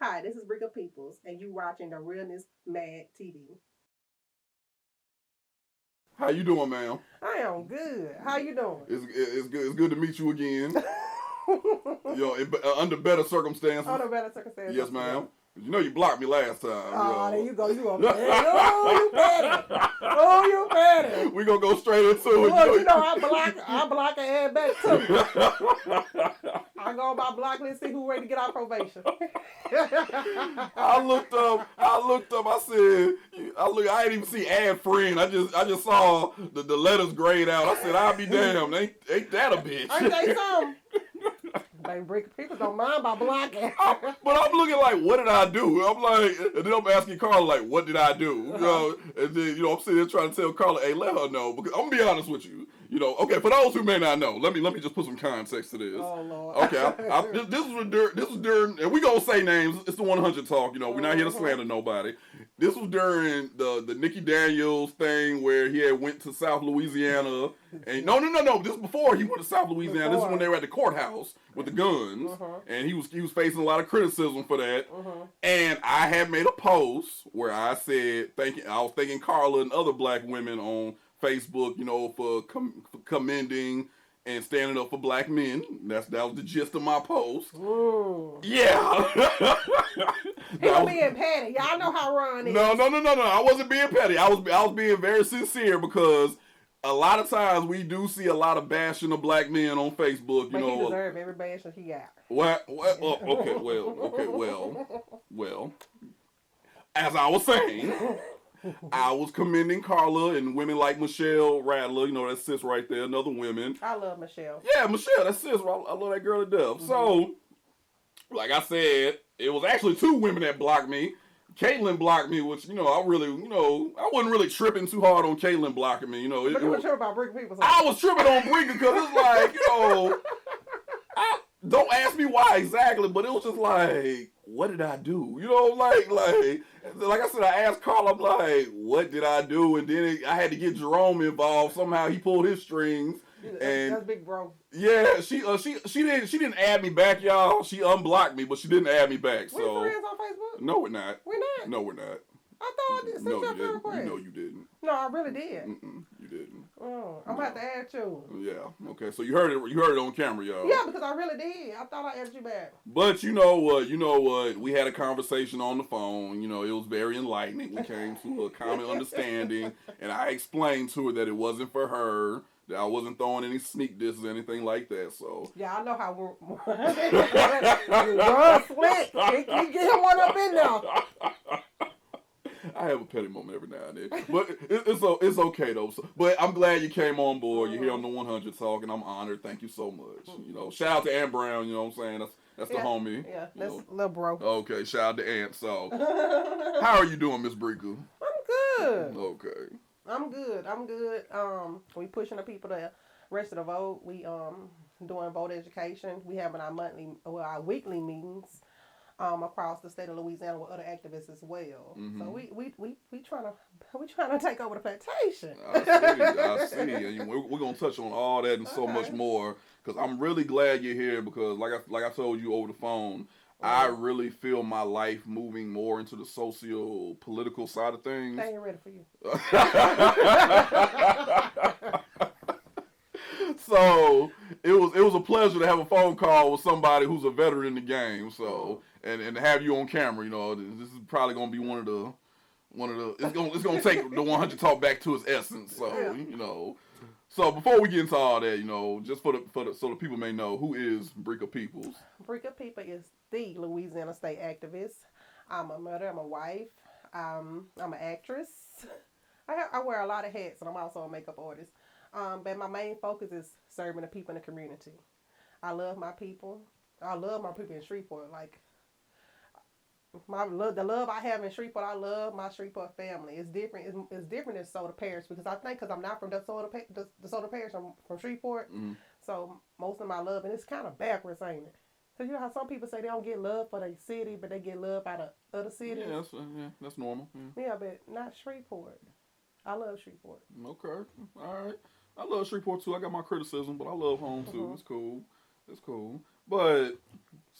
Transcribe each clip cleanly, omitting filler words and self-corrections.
Hi, this is Breka Peoples, and you watching the Real-Izm How you doing, ma'am? I am good. How you doing? It's good. It's good to meet you again. Under better circumstances. Under better circumstances. Yes, ma'am. You know you blocked me last time. Oh, there you go. You gonna petty. Oh, you petty. Oh, you petty. We gonna go straight into it. Look, you know I block and add back too. I go on my block list, see who ready to get out probation. I looked up. I said, I didn't even see add friend. I just saw the letters grayed out. I said, I'll be damned. Ain't that a bitch? Ain't they something? Baby, people don't mind by blocking. But I'm looking like, what did I do? I'm like, and then I'm asking Carla, like, what did I do? You know, and then, I'm sitting there trying to tell Carla, hey, let her know. Because I'm going to be honest with you. Okay, for those who may not know, let me just put some context to this. Oh, Lord. Okay, this was during, and we going to say names. It's the 100 talk. We're not here to slander nobody. This was during the Nikki Daniels thing where he had went to South Louisiana. And no. This was before he went to South Louisiana. This is when they were at the courthouse with the guns. And he was facing a lot of criticism for that. And I had made a post where I said, I was thanking Carla and other black women on Facebook, for commending and standing up for black men. That was the gist of my post. Ooh. Yeah. He was being petty. Y'all know how Ron is. No. I wasn't being petty. I was being very sincere because a lot of times we do see a lot of bashing of black men on Facebook. But he deserves every bashing he got. What? Okay, well. As I was saying, I was commending Carla and women like Michelle Rattler, that sis right there, and other women. I love Michelle. Yeah, Michelle, that sis. I love that girl to death. So, like I said, it was actually 2 women that blocked me. Caitlyn blocked me, which, I wasn't really tripping too hard on Caitlyn blocking me, But you were tripping about Breka Peoples. I was tripping on Breka because it's like, don't ask me why exactly, but it was just like, what did I do? Like I said, I asked Carl, I'm like, what did I do? And then I had to get Jerome involved. Somehow he pulled his strings. And that's big bro. Yeah, she didn't add me back, y'all. She unblocked me, but she didn't add me back. We friends on Facebook? No, we're not. We're not? No, we're not. I thought I did. No, you didn't. No, you didn't. No, I really did. You didn't. Oh, I'm about to add you. Yeah. Okay. So you heard it on camera, y'all. Yeah, because I really did. I thought I added you back. But you know what? We had a conversation on the phone. It was very enlightening. We came to a common understanding, and I explained to her that it wasn't for her. That I wasn't throwing any sneak disses or anything like that. So yeah, I know how Ron slick. You get him one up in there. I have a petty moment every now and then, but it's okay though. But I'm glad you came on board. You're here on the 100 talk, and I'm honored. Thank you so much. Shout out to Ant Brown. You know what I'm saying? That's the homie. Yeah, that's little bro. Okay, shout out to Ant. So, how are you doing, Miss Breka? I'm good. Okay. I'm good. We pushing the people to register to vote. We doing vote education. We having our weekly meetings across the state of Louisiana with other activists as well. So we trying to take over the plantation. I see. And we're gonna touch on all that and so much more because I'm really glad you're here because like I told you over the phone. I really feel my life moving more into the socio-political side of things. I ain't ready for you. So it was a pleasure to have a phone call with somebody who's a veteran in the game. So and to have you on camera, this is probably gonna be one of the it's gonna take the 100 talk back to its essence. So So before we get into all that, just so the people may know, who is Breka Peoples? Breka Peoples is the Louisiana state activist. I'm a mother. I'm a wife. I'm an actress. I wear a lot of hats, and I'm also a makeup artist. But my main focus is serving the people in the community. I love my people. I love my people in Shreveport. Like the love I have in Shreveport, I love my Shreveport family. It's different. It's different in Soda Parish because I think I'm not from the Soda Parish. I'm from Shreveport. So most of my love, and it's kind of backwards, ain't it? So you know how some people say they don't get love for their city, but they get love out of other cities? Yeah, that's normal. Yeah, but not Shreveport. I love Shreveport. Okay. All right. I love Shreveport too. I got my criticism, but I love home too. It's cool. But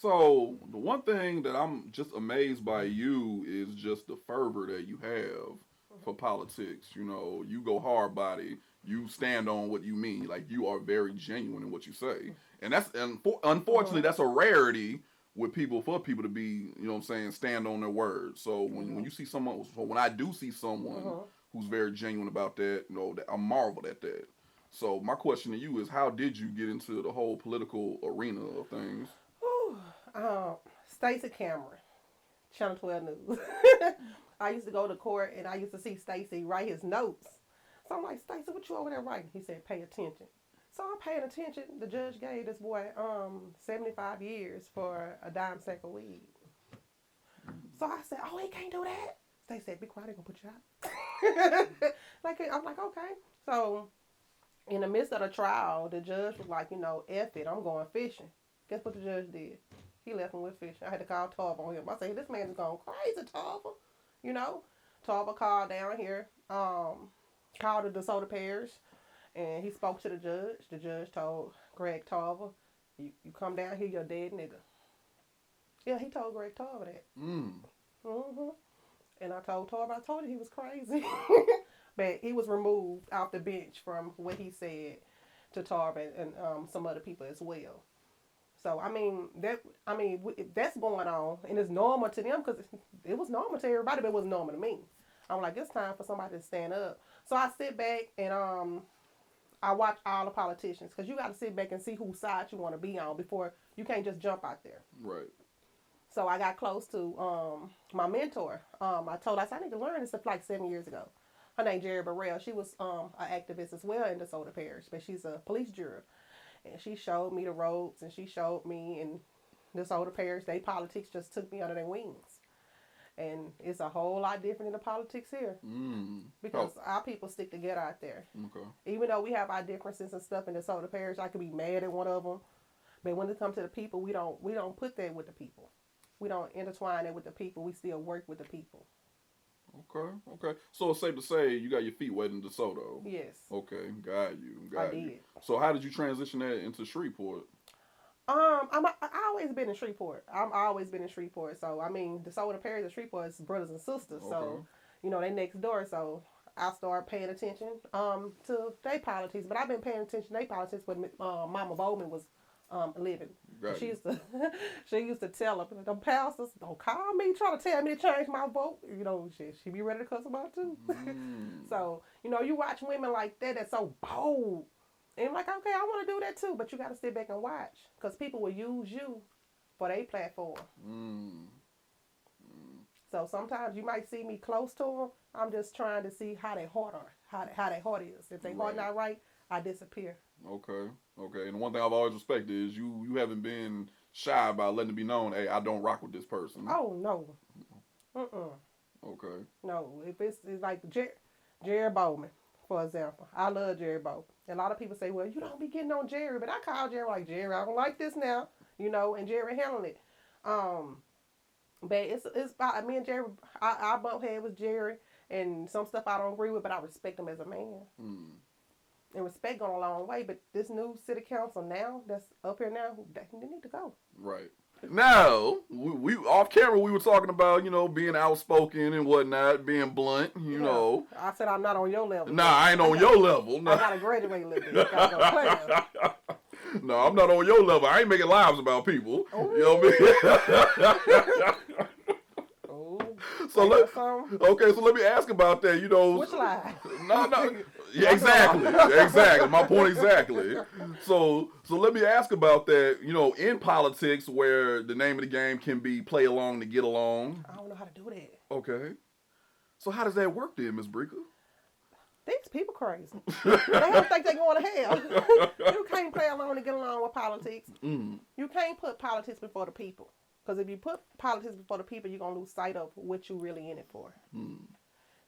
So the one thing that I'm just amazed by you is just the fervor that you have for politics. You know, you go hard body. You stand on what you mean. Like you are very genuine in what you say, and unfortunately that's a rarity with people for people to be. You know what I'm saying? Stand on their words. So when you see someone, so when I do see someone who's very genuine about that, you know, I marvel at that. So my question to you is, how did you get into the whole political arena of things? Whew. Stacey Cameron, Channel 12 News. I used to go to court and I used to see Stacey write his notes. So I'm like, Stacey, what you over there writing? He said, pay attention. So I'm paying attention. The judge gave this boy 75 years for a dime sack of weed. So I said, oh, he can't do that. They said, be quiet, they're going to put you out. I'm like, okay. So in the midst of the trial, the judge was like, you know, F it, I'm going fishing. Guess what the judge did? He left him with fishing. I had to call Tarver on him. I said, this man is going crazy, Tarver. You know, Tarver called down here, called the DeSoto Parish, and he spoke to the judge. The judge told Greg Tarver, you come down here, you're a dead nigga. Yeah, he told Greg Tarver that. And I told him he was crazy. But he was removed off the bench from what he said to Tarver and some other people as well. So that's going on, and it's normal to them because it was normal to everybody, but it was normal to me. I'm like, it's time for somebody to stand up. So I sit back and I watch all the politicians because you got to sit back and see whose side you want to be on before you can't just jump out there. Right. So I got close to my mentor. I said, I need to learn this stuff like 7 years ago. Her name Jerry Burrell. She was an activist as well in DeSoto Parish, but she's a police juror. And she showed me the ropes, and she showed me, and DeSoto Parish, they politics just took me under their wings. And it's a whole lot different than the politics here. Because our people stick together out there. Okay. Even though we have our differences and stuff in DeSoto Parish, I could be mad at one of them. But when it comes to the people, we don't put that with the people. We don't intertwine it with the people. We still work with the people. Okay. So it's safe to say you got your feet wet in DeSoto. Yes. Okay, got you. I did. So how did you transition that into Shreveport? I always been in Shreveport. I've always been in Shreveport. So I mean, DeSoto Parish and Shreveport is brothers and sisters. Okay. So you know they next door. So I started paying attention to their politics. But I've been paying attention to their politics when Mama Bowman was living. She used to tell her, the pastors, don't call me trying to tell me to change my vote. You know, she be ready to cuss them out too. So, you know, you watch women like that that's so bold. And I'm like, okay, I want to do that too. But you got to sit back and watch. Because people will use you for their platform. So sometimes you might see me close to them. I'm just trying to see how their heart are, how their heart is. If their heart not right, I disappear. Okay. And one thing I've always respected is you haven't been shy about letting it be known, hey, I don't rock with this person. Oh, no. Okay. No, if it's like Jerry Bowman, for example. I love Jerry Bowman. A lot of people say, well, you don't be getting on Jerry, but I call Jerry like, Jerry, I don't like this now, you know, and Jerry handled it. But it's about me and Jerry, I bump head with Jerry, and some stuff I don't agree with, but I respect him as a man. And respect going a long way, but this new city council now, that's up here now, they need to go. Right. Now, we off camera, we were talking about, you know, being outspoken and whatnot, being blunt, you know. I said I'm not on your level. Nah, I ain't on your level. Nah. I got to graduate a little bit. I gotta go play. No, I'm not on your level. I ain't making lives about people. You know what I mean? So let me ask about that. You know, which lie? No. Yeah, exactly. My point exactly. So let me ask about that. You know, in politics, where the name of the game can be play along to get along. I don't know how to do that. Okay. So how does that work then, Miss Breka? These people crazy. They don't think they're going to hell. You can't play along to get along with politics. You can't put politics before the people. Because if you put politics before the people, you're going to lose sight of what you're really in it for.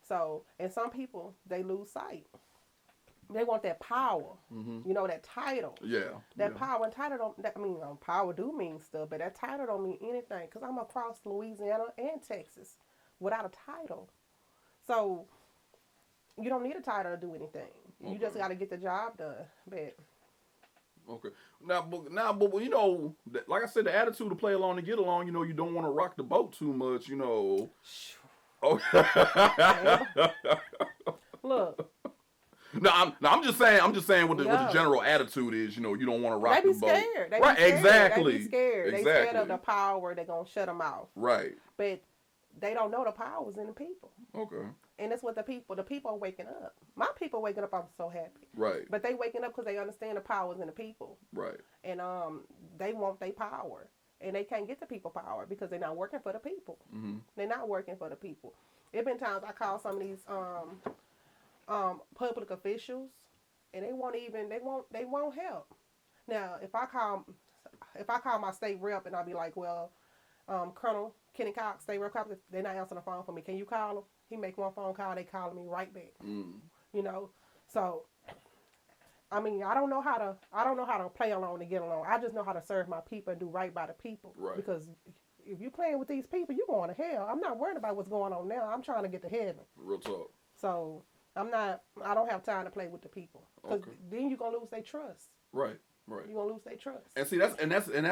So, and some people, they lose sight. They want that power, you know, that title. Yeah. Power and title power do mean stuff, but that title don't mean anything. Because I'm across Louisiana and Texas without a title. So, you don't need a title to do anything. You just got to get the job done. But Okay. But you know, like I said, the attitude to play along and get along. You know, you don't want to rock the boat too much. You know. Okay. Look. No, I'm just saying. I'm just saying what the Yeah. general attitude is. You know, you don't want to rock They the be boat. scared. They Right. be scared. Exactly. They be scared. Exactly. They scared of the power. They're gonna shut them off. Right. But they don't know the power's in the people. Okay. And that's what the people are waking up. My people waking up, I'm so happy. Right. But they waking up because they understand the power's in the people. Right. And they want their power. And they can't get the people power because they're not working for the people. Mm-hmm. They're not working for the people. There been times I call some of these public officials and they won't help. Now if I call my state rep and I'll be like, well, Colonel Kenny Cox, state rep Cox, they're not answering the phone for me. Can you call them? He make one phone call, they calling me right back. You know, so I mean, I don't know how to play along and get along. I just know how to serve my people and do right by the people. Right. Because if you're playing with these people, you're going to hell. I'm not worried about what's going on now. I'm trying to get to heaven. Real talk. So I don't have time to play with the people. Because then you're gonna lose their trust. Right. Right. You're gonna lose their trust. And see, that's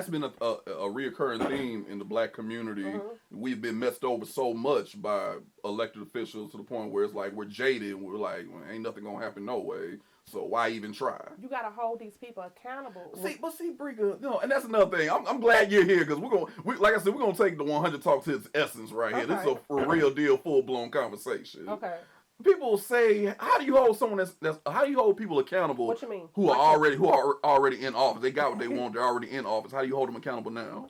been a reoccurring theme in the black community. We've been messed over so much by elected officials to the point where it's like we're jaded. We're like, well, ain't nothing gonna happen no way. So why even try? You gotta hold these people accountable. See, Breka, and that's another thing. I'm glad you're here because like I said, we're gonna take the 100 Talk to its essence right here. This is a real deal, full blown conversation. Okay. People say, how do you hold someone how do you hold people accountable? What you mean? Who are already in office? They got what they want. They're already in office. How do you hold them accountable now?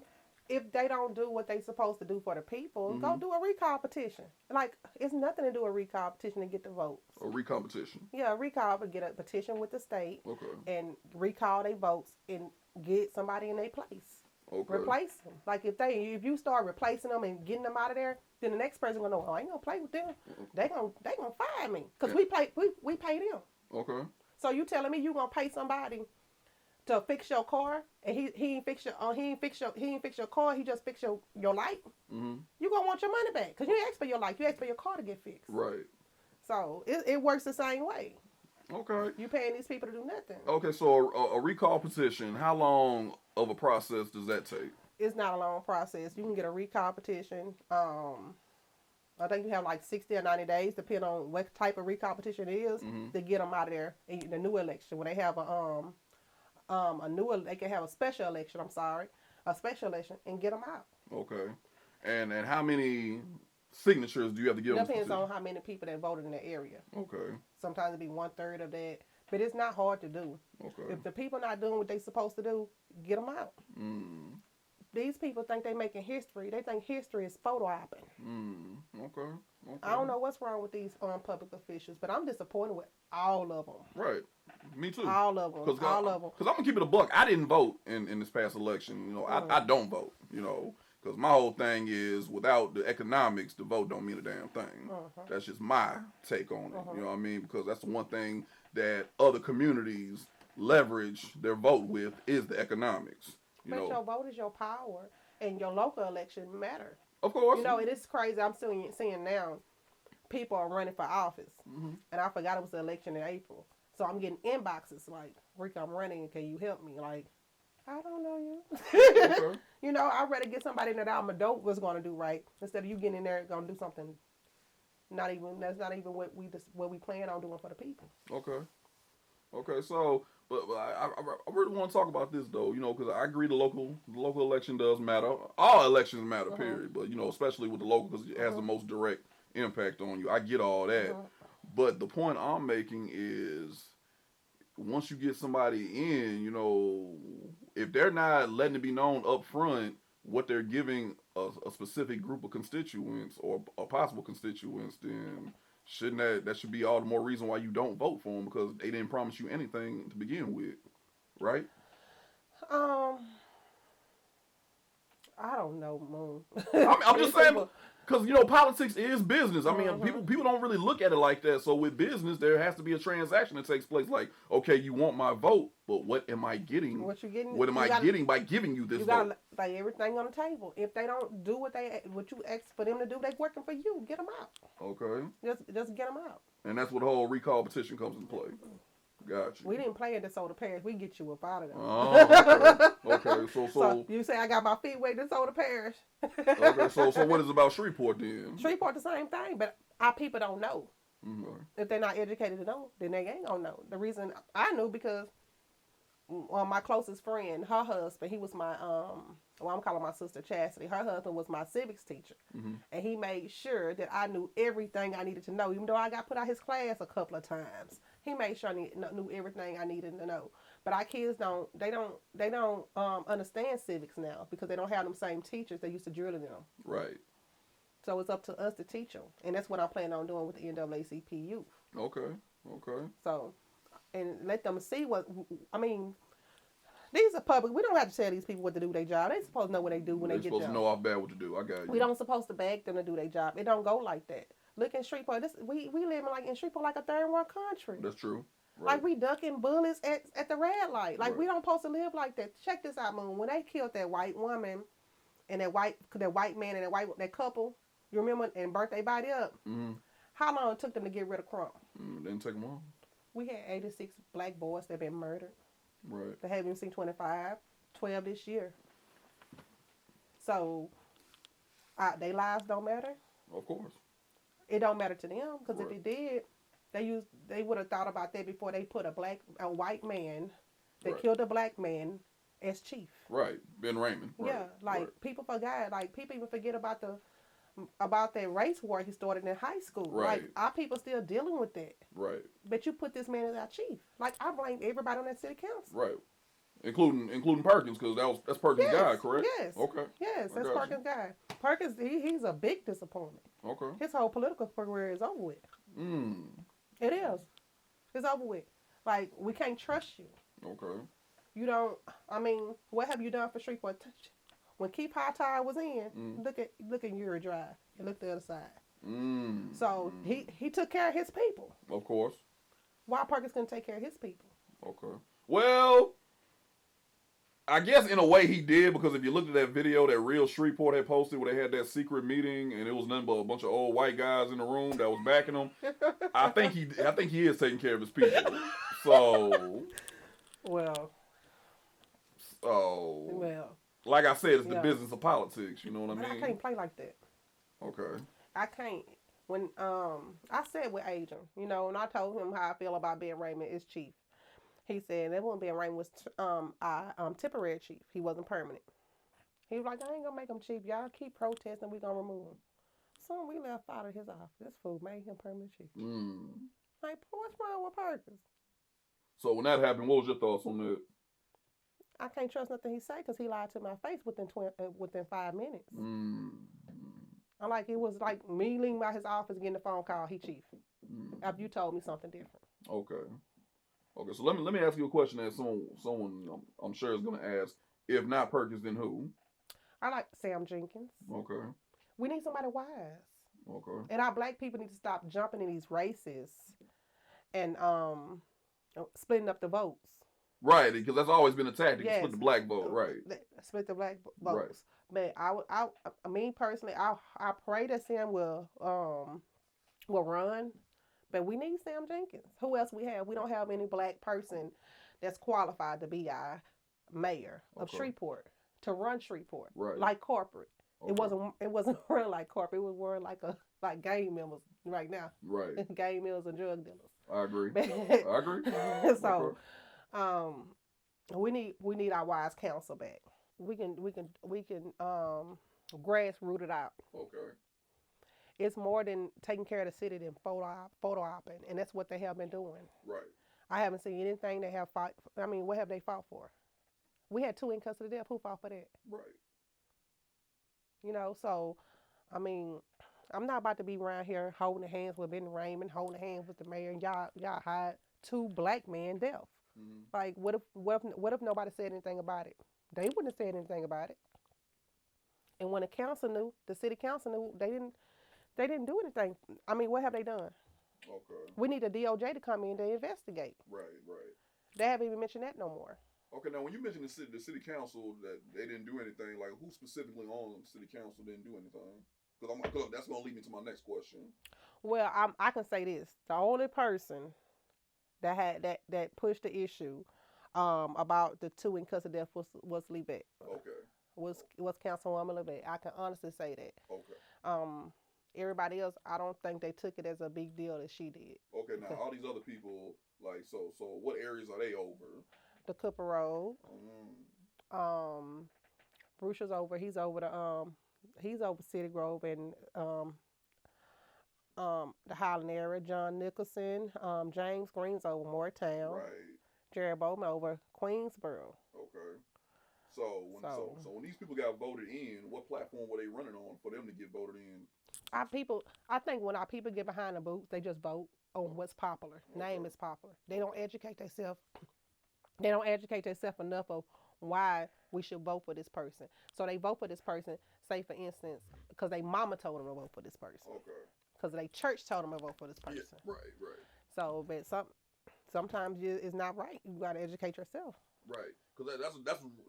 If they don't do what they're supposed to do for the people, go do a recall petition. Like, it's nothing to do a recall petition to get the votes. A recall petition. Yeah, a recall, but get a petition with the state and recall their votes and get somebody in their place. Okay. Replace them. Like if you start replacing them and getting them out of there, then the next person gonna know, I ain't gonna play with them. They gonna fire me because we pay them. Okay. So you telling me you gonna pay somebody to fix your car and he ain't fix your car, he just fix your light? Mm-hmm. You gonna want your money back because you asked for your light, you asked for your car to get fixed. Right. So it works the same way. Okay. You paying these people to do nothing. Okay, so a recall petition, how long of a process does that take? It's not a long process. You can get a recall petition. I think you have like 60 or 90 days, depending on what type of recall petition it is, to get them out of there in the new election. When they have they can have a special election. A special election and get them out. Okay, and how many signatures do you have to give? It depends on how many people that voted in the area. Okay. Sometimes it be 1/3 of that, but it's not hard to do. Okay. If the people not doing what they supposed to do, get them out. These people think they making history. They think history is photo opping. Okay. I don't know what's wrong with these public officials, but I'm disappointed with all of them. Right. Me too. All of them. All of them. Because I'm gonna keep it a buck. I didn't vote in this past election. You know, I don't vote. You know, because my whole thing is without the economics, the vote don't mean a damn thing. That's just my take on it. You know what I mean? Because that's the one thing that other communities leverage their vote with is the economics. But your vote is your power, and your local election matter. Of course. You know, it is crazy. I'm seeing now people are running for office, and I forgot it was the election in April. So I'm getting inboxes like, Rick, I'm running. Can you help me? Like, I don't know you. Okay. You know, I'd rather get somebody that I'm a dope was going to do right instead of you getting in there and going to do something. That's not even what we plan on doing for the people. Okay. Okay. So. But I really want to talk about this though, you know, because I agree the local election does matter. All elections matter, period. But you know, especially with the local, because it has the most direct impact on you. I get all that, but the point I'm making is, once you get somebody in, you know, if they're not letting it be known up front what they're giving a specific group of constituents or a possible constituents, then shouldn't that should be all the more reason why you don't vote for them, because they didn't promise you anything to begin with, right? I don't know, Moon. I'm just saying, because you know politics is business. I mean, people don't really look at it like that. So with business, there has to be a transaction that takes place. Like, okay, you want my vote, but what am I getting? What you getting? What am I getting by giving you this you vote? You got to lay everything on the table. If they don't do what you ask for them to do, they working for you. Get them out. Okay. Just get them out. And that's what the whole recall petition comes into play. Gotcha. We didn't play in DeSoto Parish. We can get you up out of there. Oh, okay. So you say I got my feet wet in DeSoto Parish. okay. So what is it about Shreveport then? Shreveport the same thing, but our people don't know. Mm-hmm. If they're not educated to know, then they ain't gonna know. The reason I knew because my closest friend, her husband, he was my I'm calling my sister Chastity. Her husband was my civics teacher, and he made sure that I knew everything I needed to know. Even though I got put out his class a couple of times, he made sure I knew everything I needed to know. But our kids don't understand civics now because they don't have them same teachers they used to drill in them. Right. So it's up to us to teach them, and that's what I'm planning on doing with the NAACP youth. Okay. So, and let them see what I mean. These are public. We don't have to tell these people what to do their job. They supposed to know what they do when they get there. They're supposed to know off bad what to do. I got you. We don't supposed to beg them to do their job. It don't go like that. Look in Shreveport. We live in Shreveport like a third world country. That's true. Right. Like we ducking bullets at the red light. Like right. We don't supposed to live like that. Check this out, Moon. When they killed that white woman and that white man and that couple, you remember, and burnt their body up. Mm-hmm. How long it took them to get rid of Crump? Didn't take them long. We had 86 black boys that been murdered. Right. They haven't seen 25, 12 this year. So, their lives don't matter. Of course. It don't matter to them because right. if it did, they would have thought about that before they put a white man that right. killed a black man as chief. Right. Ben Raymond. Right. Yeah, like people forgot. Like people even forget about that race war he started in high school. Right. Like our people still dealing with that. Right. But you put this man as our chief. Like I blame everybody on that city council. Right. Including Perkins, because that's Perkins' guy, correct? Yes. Okay. Yes, that's Perkins' guy. Perkins, he's a big disappointment. Okay. His whole political career is over with. It is. It's over with. Like, we can't trust you. Okay. You don't, what have you done for Shreveport? When Keith Hightower was in, look at Uri Drive and look the other side. So, he took care of his people. Of course. Why Perkins couldn't take care of his people? Okay. Well, I guess in a way he did, because if you looked at that video that Real Shreveport had posted where they had that secret meeting and it was nothing but a bunch of old white guys in the room that was backing him, I think he is taking care of his people. So like I said, it's the business of politics, you know what I mean? I can't play like that. Okay. I can't. When I said with Adrian, and I told him how I feel about Ben Raymond as chief. He said that when Ben Raymond was temporary chief, he wasn't permanent. He was like, I ain't gonna make him chief. Y'all keep protesting, we gonna remove him. So we left out of his office. This fool made him permanent chief. Like, what's wrong with Perkins? So when that happened, what was your thoughts on that? I can't trust nothing he say because he lied to my face within 5 minutes. I'm like, it was like me leaving by his office getting a phone call. He chief. After you told me something different. Okay. So let me ask you a question that someone I'm sure is going to ask. If not Perkins, then who? I like Sam Jenkins. Okay. We need somebody wise. Okay. And our black people need to stop jumping in these races and splitting up the votes. Right, because that's always been a tactic. Split the black vote, right? Split the black votes. Right. But me personally, I pray that Sam will run. But we need Sam Jenkins. Who else we have? We don't have any black person that's qualified to be our mayor of Shreveport, to run Shreveport, like corporate. Okay. It wasn't run like corporate. It was run like gang members right now. Right. Gang members and drug dealers. I agree. I agree. So, we need our wise counsel back. We can grassroot it out. Okay. It's more than taking care of the city than photo opping, and that's what they have been doing. Right. I haven't seen anything they have fought. What have they fought for? We had 2 in custody death. Who fought for that? Right. So, I'm not about to be around here holding hands with Ben Raymond, holding hands with the mayor, and y'all had 2 black men death. Like, what if nobody said anything about it? They wouldn't have said anything about it. And when the city council knew, they didn't do anything. What have they done? Okay. We need a DOJ to come in to investigate. Right. They haven't even mentioned that no more. Okay, now when you mentioned the city council that they didn't do anything, like who specifically on the city council didn't do anything? Because that's going to lead me to my next question. Well, I can say this: the only person that pushed the issue about the two in custody death was Levette. Okay. Was Councilwoman Levette. I can honestly say that. Okay. Everybody else, I don't think they took it as a big deal that she did. Okay. Now all these other people, like, so what areas are they over? The Cooper Road. Bruce is over. He's over City Grove and the Highland area. John Nicholson, James Green's over Moortown. Right. Jared Bowman over Queensboro. Okay. So when these people got voted in, what platform were they running on for them to get voted in? I think when our people get behind the boots, they just vote on what's popular. Okay. Name is popular. They don't educate themselves. They don't educate themselves enough of why we should vote for this person. So they vote for this person, say for instance, because they mama told them to vote for this person. Okay. Because they church told them to vote for this person. Yeah, right. So, but sometimes it's not right. You got to educate yourself. Right. Because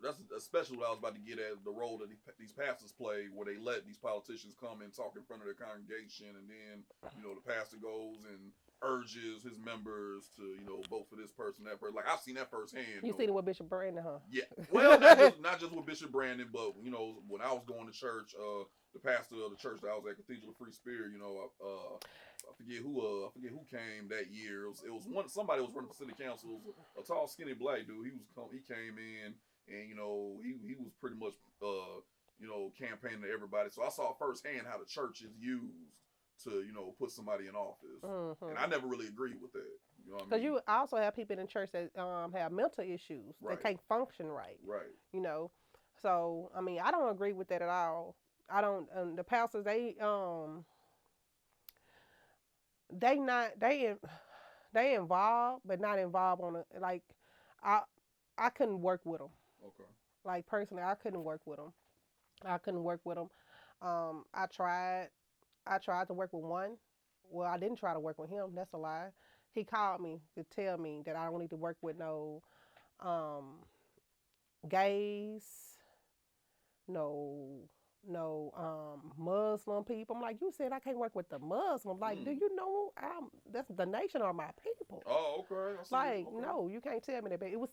that's especially what I was about to get at, the role that these pastors play, where they let these politicians come and talk in front of their congregation, and then the pastor goes and urges his members to vote for this person, that person. Like, I've seen that firsthand. You seen it with Bishop Brandon, huh? Yeah. Well, not just with Bishop Brandon, but when I was going to church, the pastor of the church that I was at, Cathedral of Free Spirit, I forget who came that year. It was somebody was running for city council. A tall, skinny black dude. He came in, and he was pretty much campaigning to everybody. So I saw firsthand how the church is used to put somebody in office, and I never really agreed with that. Because you also have people in church that have mental issues. Right. They can't function right. Right. So I mean, I don't agree with that at all. I don't. The pastors, they involved, but not involved on it. Like, I couldn't work with them. Okay. Like, personally, I couldn't work with them. I tried to work with one. Well, I didn't try to work with him. That's a lie. He called me to tell me that I don't need to work with no gays, no Muslim people. I'm like, you said I can't work with the Muslims. Like, do you know that's the nation are my people? Oh, okay. Like, no, you can't tell me that. But it was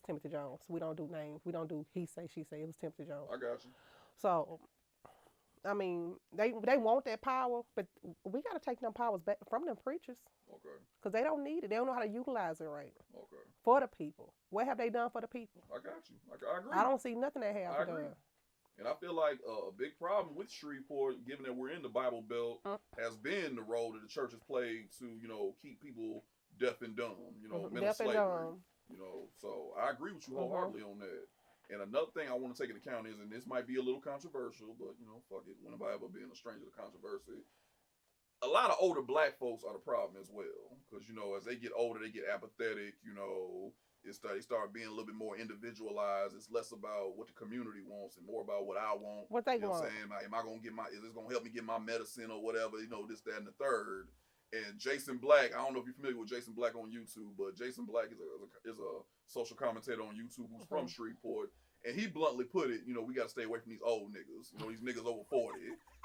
Timothy Jones. We don't do names. We don't do he say, she say. It was Timothy Jones. I got you. So, I mean, they want that power, but we got to take them powers back from them preachers. Okay. Because they don't need it. They don't know how to utilize it right. Okay. For the people. What have they done for the people? I got you. I agree. I don't see nothing they have done. And I feel like a big problem with Shreveport, given that we're in the Bible Belt, has been the role that the church has played to, keep people deaf and dumb, mental slavery. So I agree with you wholeheartedly on that. And another thing I want to take into account is, and this might be a little controversial, but fuck it, when have I ever been a stranger to controversy? A lot of older black folks are the problem as well, because as they get older, they get apathetic. They start being a little bit more individualized. It's less about what the community wants and more about what I want. What they want? What I'm saying? Like, am I gonna get is this gonna help me get my medicine or whatever? This, that, and the third. And Jason Black, I don't know if you're familiar with Jason Black on YouTube, but Jason Black is a social commentator on YouTube who's from Shreveport. And he bluntly put it, we got to stay away from these old niggas. These niggas over 40,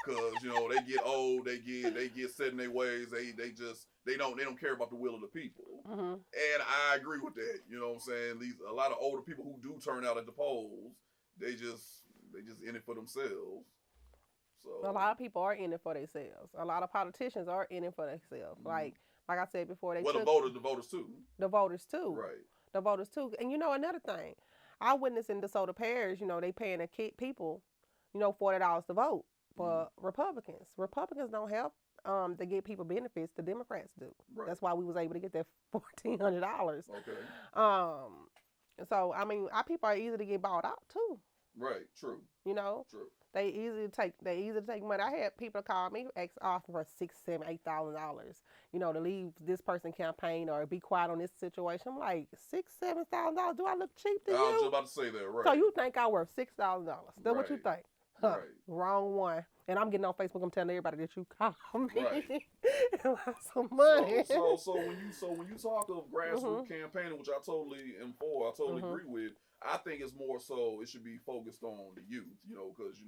because they get old, they get set in their ways. They don't care about the will of the people. And I agree with that. You know what I'm saying? A lot of older people who do turn out at the polls, they just in it for themselves. So a lot of people are in it for themselves. A lot of politicians are in it for themselves. Like I said before, the voters too. The voters too. Right. The voters too. And another thing, I witnessed in DeSoto Parish, they paying the people, $40 to vote for Republicans. Republicans don't help to get people benefits. The Democrats do. Right. That's why we was able to get that $1,400. Okay. So I mean, our people are easy to get bought out too. Right. True. True. They easy to take money. I had people call me, asking for $6,000, $7,000, $8,000, to leave this person campaign or be quiet on this situation. I'm like, $6,000, $7,000? Do I look cheap to you? I was just about to say that, right? So you think I worth $6,000? That's what you think? Right. Wrong one. And I'm getting on Facebook. I'm telling everybody that you call me Right. and want some money. So when you talk of grassroots campaigning, which I totally am for, I totally agree with. I think it's more so it should be focused on the youth, because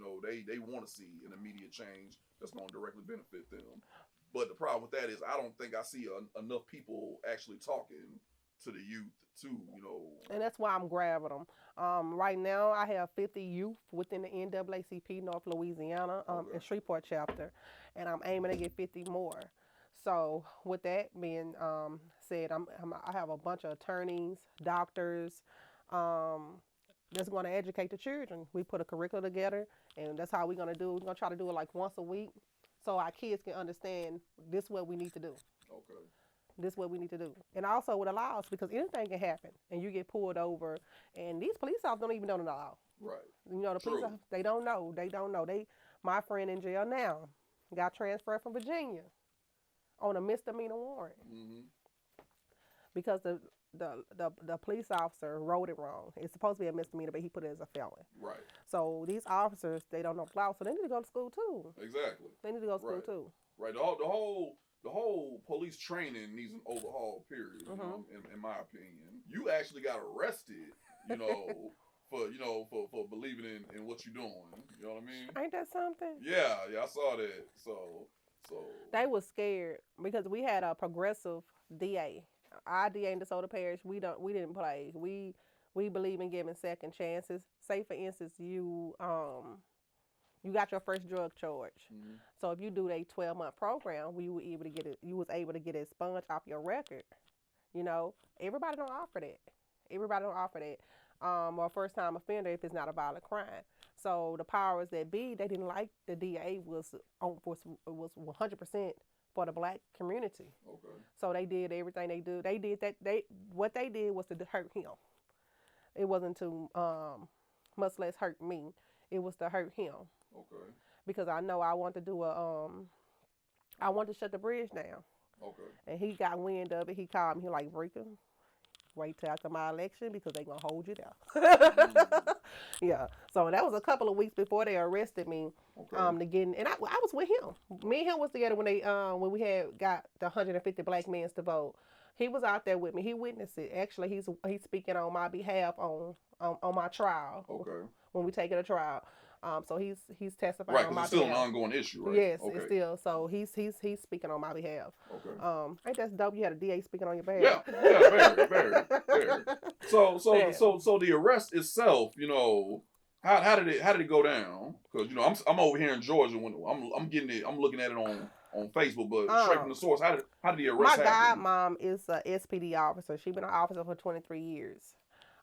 they want to see an immediate change that's going to directly benefit them. But the problem with that is I don't think I see enough people actually talking to the youth too. And that's why I'm grabbing them. Right now, I have 50 youth within the NAACP North Louisiana in Shreveport chapter, and I'm aiming to get 50 more. So with that being said, I have a bunch of attorneys, doctors, that's going to educate the children. We put a curriculum together, and that's how we're going to do it. We're going to try to do it like once a week so our kids can understand this is what we need to do. Okay. This is what we need to do. And also with the laws, because anything can happen, and you get pulled over, and these police officers don't even know the law. Right. The police officers, they don't know. My friend in jail now got transferred from Virginia on a misdemeanor warrant because the police officer wrote it wrong. It's supposed to be a misdemeanor, but he put it as a felon. Right. So these officers, they don't know the law, so they need to go to school too. Exactly. They need to go to school too. Right. The whole police training needs an overhaul. Period. In my opinion, you actually got arrested. For believing in what you're doing. You know what I mean? Ain't that something? Yeah, I saw that. So they was scared because we had a progressive DA. Our DA in DeSoto Parish, we didn't play. We believe in giving second chances. Say for instance, you got your first drug charge. So if you do a 12-month program, you was able to get it expunged off your record. Everybody don't offer that. Or first time offender if it's not a violent crime. So the powers that be, they didn't like the DA was 100% for the black community. Okay. So they did everything they do. They did that. What they did was to hurt him. It wasn't to much less hurt me. It was to hurt him. Okay. Because I know I want to do I want to shut the bridge down. Okay. And he got wind of it. He called me. He like, Breka, wait till after my election because they're going to hold you down. Yeah. So that was a couple of weeks before they arrested me. Okay. And I was with him. Me and him was together when we had got the 150 black men to vote. He was out there with me. He witnessed it. Actually, he's speaking on my behalf on my trial. Okay. When we take it to trial. So he's testifying on my behalf. Right, because it's still an ongoing issue, right? Yes, it's still. So he's speaking on my behalf. Okay. Ain't that dope? You had a DA speaking on your behalf. Yeah, very. So the arrest itself, how did it go down? Because I'm over here in Georgia when I'm getting it. I'm looking at it on Facebook, but straight from the source. How did the arrest happen? My godmom is a SPD officer. She's been an officer for 23 years.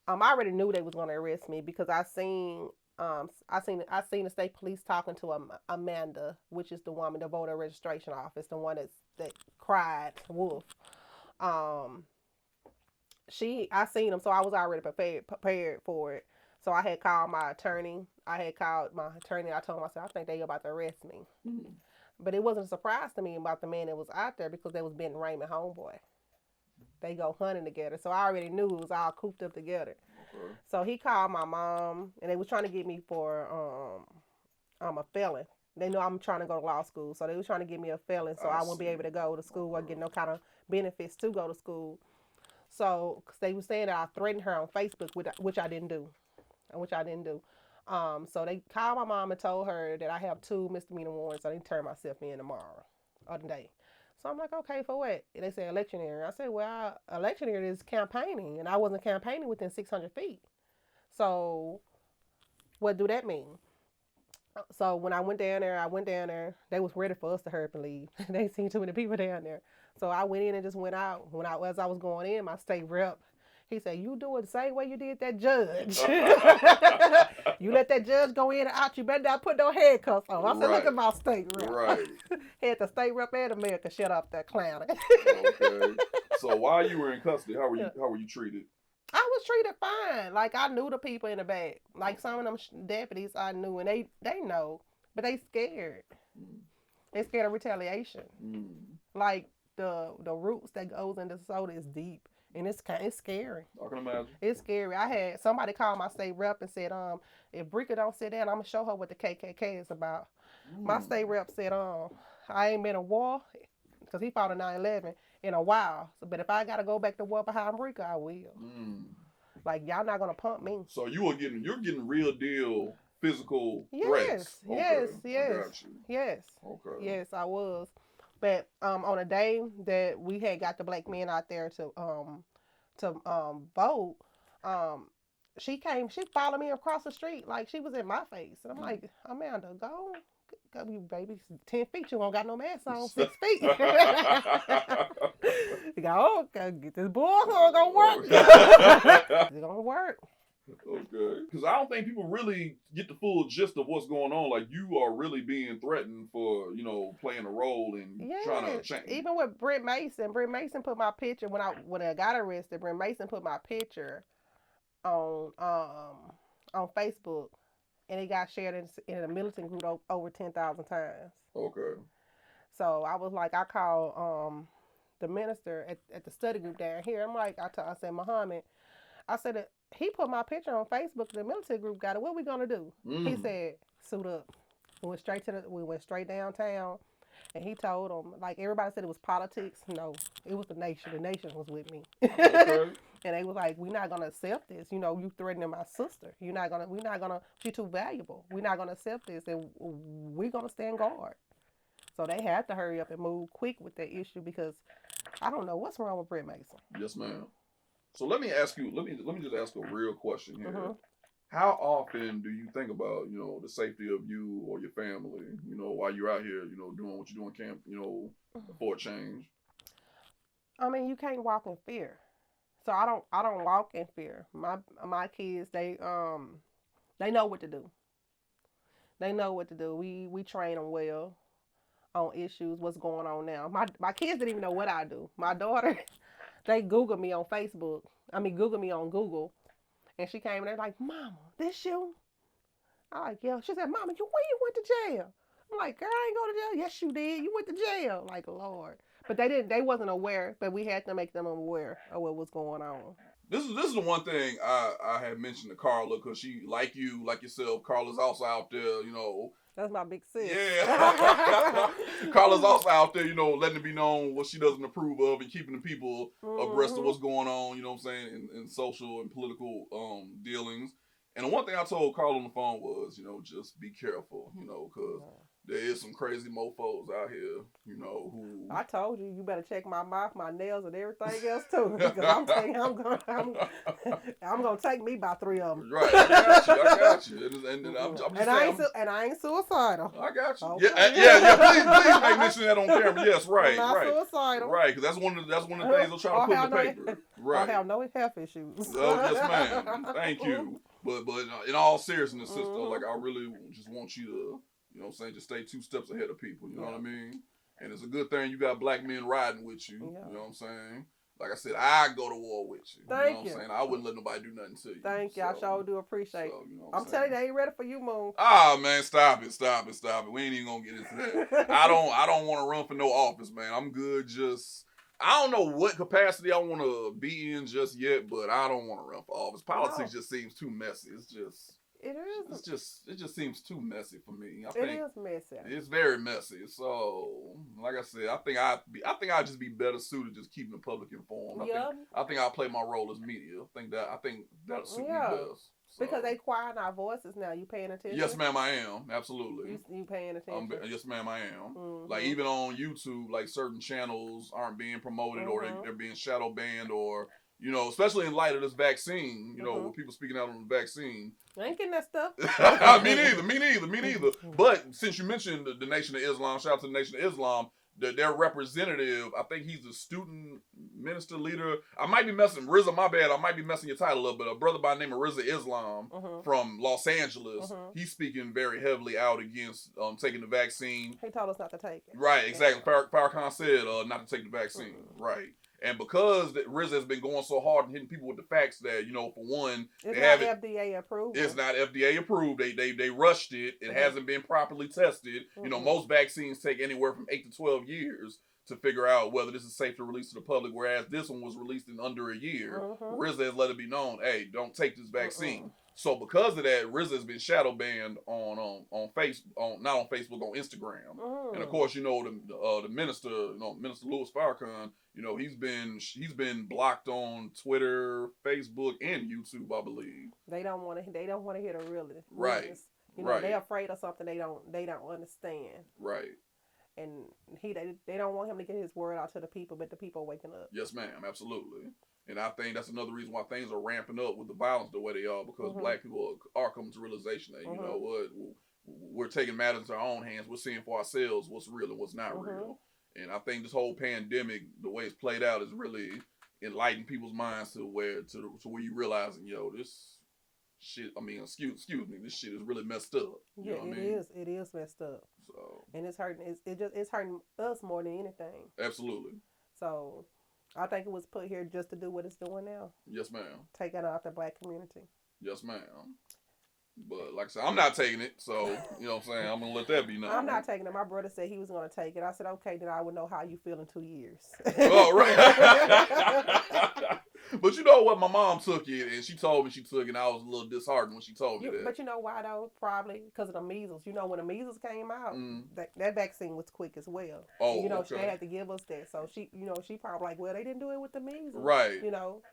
I already knew they was going to arrest me because I seen the state police talking to Amanda, which is the woman, the voter registration office, the one that cried wolf. I seen them, so I was already prepared for it. So I had called my attorney. I told him, I said, I think they about to arrest me. Mm-hmm. But it wasn't a surprise to me about the man that was out there because they was Ben Raymond homeboy. They go hunting together. So I already knew it was all cooped up together. Okay. So he called my mom, and they was trying to get me for a felon. They know I'm trying to go to law school, so they was trying to get me a felon so I wouldn't be able to go to school or get no kind of benefits to go to school. So cause they were saying that I threatened her on Facebook, which I didn't do. So they called my mom and told her that I have 2 misdemeanor warrants. So I need to turn myself in tomorrow or today. So I'm like, okay, for what? And they said electioneering. I said, well, electioneering is campaigning, and I wasn't campaigning within 600 feet. So what do that mean? So when I went down there, they was ready for us to hurry up and leave. They seen too many people down there. So I went in and just went out. As I was going in, my state rep, he said, you do it the same way you did that judge. You let that judge go in and out, you better not put no handcuffs on. I said, look at my state rep. Right. Had the state rep and America shut up that clown. Okay. So while you were in custody, how were you treated? I was treated fine. Like, I knew the people in the back. Like, some of them deputies I knew, and they know, but they scared. They scared of retaliation. Like, the roots that goes into soda is deep. And it's scary. I can imagine. It's scary. I had somebody call my state rep and said, if Breka don't sit down, I'm going to show her what the KKK is about. My state rep said, I ain't been in war, because he fought in 9/11 in a while. So, but if I got to go back to war behind Breka, I will. Like, y'all not going to pump me. So you're getting real deal physical Yes, threats. yes, Okay, yes, I got you. yes. Okay. Yes, I was. But on a day that we had got the black men out there to vote, she followed me across the street like she was in my face, and I'm like, Amanda, go, you baby, 10 feet, you don't got no mask on, 6 feet. You go, get this bull, it's gonna work. It's gonna work. Okay. Because I don't think people really get the full gist of what's going on. Like, you are really being threatened for, playing a role in trying to change. Even with Brent Mason put my picture when I got arrested. Brent Mason put my picture on Facebook, and it got shared in a militant group over 10,000 times. Okay. So I was like, I called the minister at the study group down here. I'm like, I said, Muhammad, I said that he put my picture on Facebook. The military group got it. What are we gonna do? He said, suit up. We went straight downtown, and he told them, like, everybody said it was politics. No, it was the nation. The nation was with me. Okay. And they was like, we're not gonna accept this. You threatening my sister. We're not gonna. She's too valuable. We're not gonna accept this, and we're gonna stand guard. So they had to hurry up and move quick with that issue, because I don't know what's wrong with Brent Mason. Yes, ma'am. So let me ask you. Let me just ask a real question here. How often do you think about the safety of you or your family? While you're out here, doing what you're doing, for a change. I mean, you can't walk in fear. So I don't walk in fear. My kids, they know what to do. They know what to do. We train them well on issues, what's going on now. My kids didn't even know what I do. My daughter, they Googled me on Facebook. Googled me on Google. And she came and they're like, Mama, this you? I'm like, yeah. She said, Mama, when you went to jail? I'm like, girl, I ain't go to jail. Yes, you did. You went to jail. Like, Lord. But they wasn't aware, but we had to make them aware of what was going on. This is the one thing I had mentioned to Carla, because she, like yourself, Carla's also out there, That's my big sis. Yeah. Carla's also out there, letting it be known what she doesn't approve of and keeping the people abreast of what's going on, what I'm saying, in social and political dealings. And the one thing I told Carla on the phone was, just be careful, because there is some crazy mofos out here, who... I told you better check my mouth, my nails, and everything else too. Because I'm gonna take me about 3 of them. Right, I got you. And I'm just saying, I ain't suicidal. I got you. Okay. Please make mention that on camera. Yes, right, I'm not right. suicidal. Right, because that's one of the things I'm trying to put in the paper. Right. I have no health issues. Yes, ma'am. Thank you. But in all seriousness, sister, like, I really just want you to, just stay 2 steps ahead of people. You know what I mean? And it's a good thing you got black men riding with you. Yeah. You know what I'm saying? Like I said, I go to war with you. Thank you. Know what I'm saying? I wouldn't let nobody do nothing to you. Thank you. I sure do appreciate it. I'm telling you, they ain't ready for you, Moon. Ah, man, stop it. We ain't even gonna get into that. I don't want to run for no office, man. I'm good. I don't know what capacity I want to be in just yet, but I don't want to run for office. Politics just seems too messy. It just seems too messy for me. I think it is messy. It's very messy. So, like I said, I think I'd just be better suited just keeping the public informed. I think I'll play my role as media. I think that'll suit me best. So. Because they quiet our voices now. You paying attention? Yes, ma'am, I am. Absolutely. You paying attention? Yes, ma'am, I am. Like, even on YouTube, like, certain channels aren't being promoted or they're being shadow banned, or, especially in light of this vaccine, with people speaking out on the vaccine. I ain't getting that stuff. Me neither. But since you mentioned the Nation of Islam, shout out to the Nation of Islam, their representative, I think he's a student minister leader. I might be messing, Rizza, my bad, I might be messing your title up, but a brother by the name of Real-Izm from Los Angeles, he's speaking very heavily out against taking the vaccine. He told us not to take it. Right, exactly. Farrakhan said not to take the vaccine. Right. And because RZA has been going so hard and hitting people with the facts that, for one, it's not FDA approved. It's not FDA approved. They rushed it. It hasn't been properly tested. Most vaccines take anywhere from 8 to 12 years to figure out whether this is safe to release to the public, whereas this one was released in under a year. RZA has let it be known, hey, don't take this vaccine. So because of that, RZA has been shadow banned on not on Facebook, on Instagram. And of course, the minister, Minister Louis Farrakhan, he's been blocked on Twitter, Facebook, and YouTube, I believe. They don't want to hear the realness. Right. They're afraid of something they don't understand. Right. And they don't want him to get his word out to the people, but the people are waking up. Yes, ma'am, absolutely. And I think that's another reason why things are ramping up with the violence the way they are, because black people are coming to realization that, you know what, we're taking matters into our own hands. We're seeing for ourselves what's real and what's not real. And I think this whole pandemic, the way it's played out, is really enlightened people's minds to where you realizing, this shit, excuse me, this shit is really messed up. Yeah, it is messed up. So, and it's hurting. It's hurting us more than anything. Absolutely. So, I think it was put here just to do what it's doing now. Yes, ma'am. Take it out the black community. Yes, ma'am. But like I said, I'm not taking it, so you know what I'm saying. I'm gonna let that be known. I'm not taking it. My brother said he was gonna take it. I said, okay, then I would know how you feel in 2 years. Oh, right. But you know what? My mom took it, and she told me she took it, and I was a little disheartened when she told me that. But you know why, though? Probably because of the measles. When the measles came out, that vaccine was quick as well. Oh, and, okay. They had to give us that. So she probably like, well, they didn't do it with the measles. Right.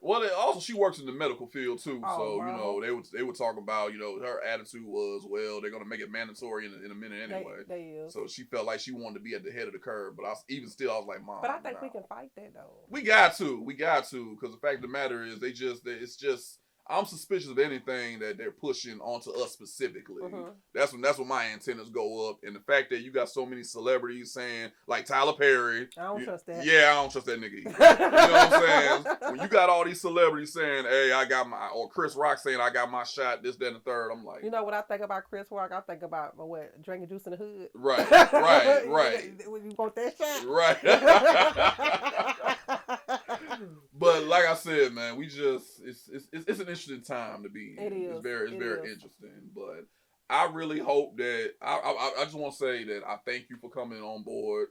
Well, also, she works in the medical field, too. Oh, so, wow. they would talk about, her attitude was, well, they're going to make it mandatory in a minute anyway. They is. So she felt like she wanted to be at the head of the curve. But I was like, Mom. But I think we can fight that, though. We got to. Because the fact of the matter is, I'm suspicious of anything that they're pushing onto us specifically. That's when my antennas go up. And the fact that you got so many celebrities saying, like Tyler Perry. I don't trust that. Yeah, I don't trust that nigga either. You know what I'm saying? When you got all these celebrities saying, hey, or Chris Rock saying, I got my shot, this, that, and the third, I'm like. You know what I think about Chris Rock? I think about, drinking juice in the hood. Right. You want that shot? Right. But like I said, man, it's an interesting time to be in. It is. It's very interesting. But I really hope that I just want to say that I thank you for coming on board.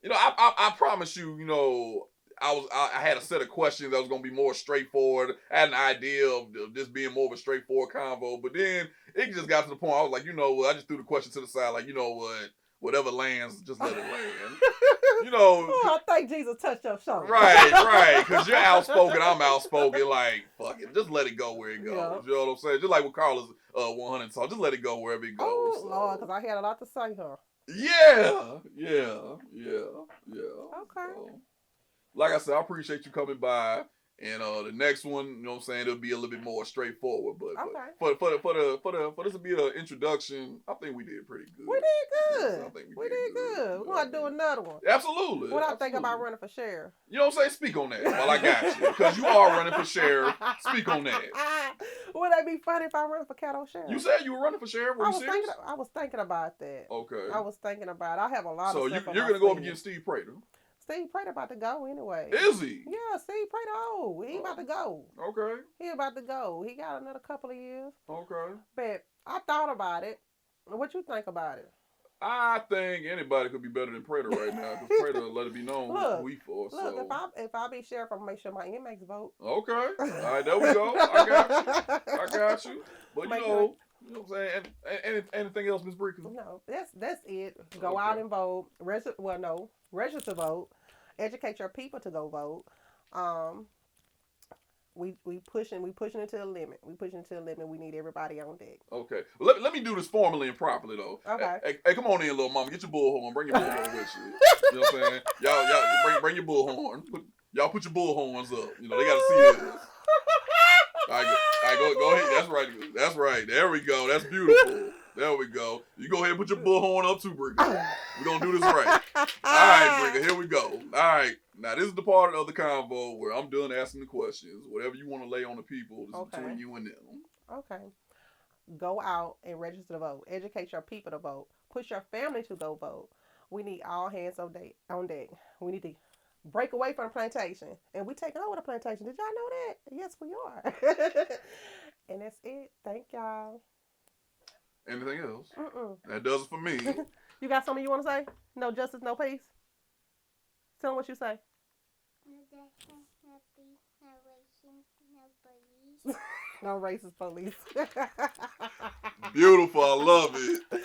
I promise you, I had a set of questions that was gonna be more straightforward. I had an idea of this being more of a straightforward convo, but then it just got to the point I was like, I just threw the question to the side, like, whatever lands, just let it land. I think Jesus touched your shoulder. Right. Because you're outspoken, I'm outspoken. Like, fuck it, just let it go where it goes. Yeah. You know what I'm saying? Just like with Carla's 100 talk, just let it go wherever it goes. Oh, Lord, because I had a lot to say, huh? Yeah. Okay. So, like I said, I appreciate you coming by. And the next one, you know what I'm saying, it'll be a little bit more straightforward. But for this to be an introduction, I think we did pretty good. We did good. I think we did good. We're going to do another one. Absolutely. What I think about running for sheriff. You know what I'm saying? Speak on that while I got you. Because you are running for sheriff. Speak on that. Would that be funny if I run for cattle sheriff? You said you were running for sheriff? Were you serious? I was thinking about that. Okay. I was thinking about it. I have a lot of stuff. So you're going to go up against Steve Prater? Steve Prater about to go anyway. Is he? Yeah, Steve Prater old. He about to go. Okay. He about to go. He got another couple of years. Okay. But I thought about it. What you think about it? I think anybody could be better than Prater right now, because Prater let it be known who he for. Look, if I be sheriff, I'm gonna make sure my inmates vote. Okay. All right, there we go. I got you. But you know what I'm saying? Anything else, Ms. Breka? No, that's it. Go out and vote. Register to vote. Educate your people to go vote. We pushing it to the limit. We need everybody on deck. Okay. Let me do this formally and properly though. Okay. Hey, come on in, little mama. Get your bullhorn. Bring your bullhorn with you. You know what I'm saying? Y'all bring your bullhorn. Y'all put your bullhorns up. They gotta see this. All right, go ahead. That's right. There we go. That's beautiful. There we go. You go ahead and put your bullhorn up too, Breka. We're going to do this right. All right, Breka, here we go. All right. Now, this is the part of the convo where I'm done asking the questions. Whatever you want to lay on the people, this is between you and them. Okay. Go out and register to vote. Educate your people to vote. Push your family to go vote. We need all hands on deck. We need to break away from the plantation. And we taking over the plantation. Did y'all know that? Yes, we are. And that's it. Thank y'all. Anything else? That does it for me. You got something you want to say? No justice, no peace? Tell them what you say. No justice, no peace, no racism, no police. No racist police. Beautiful. I love it.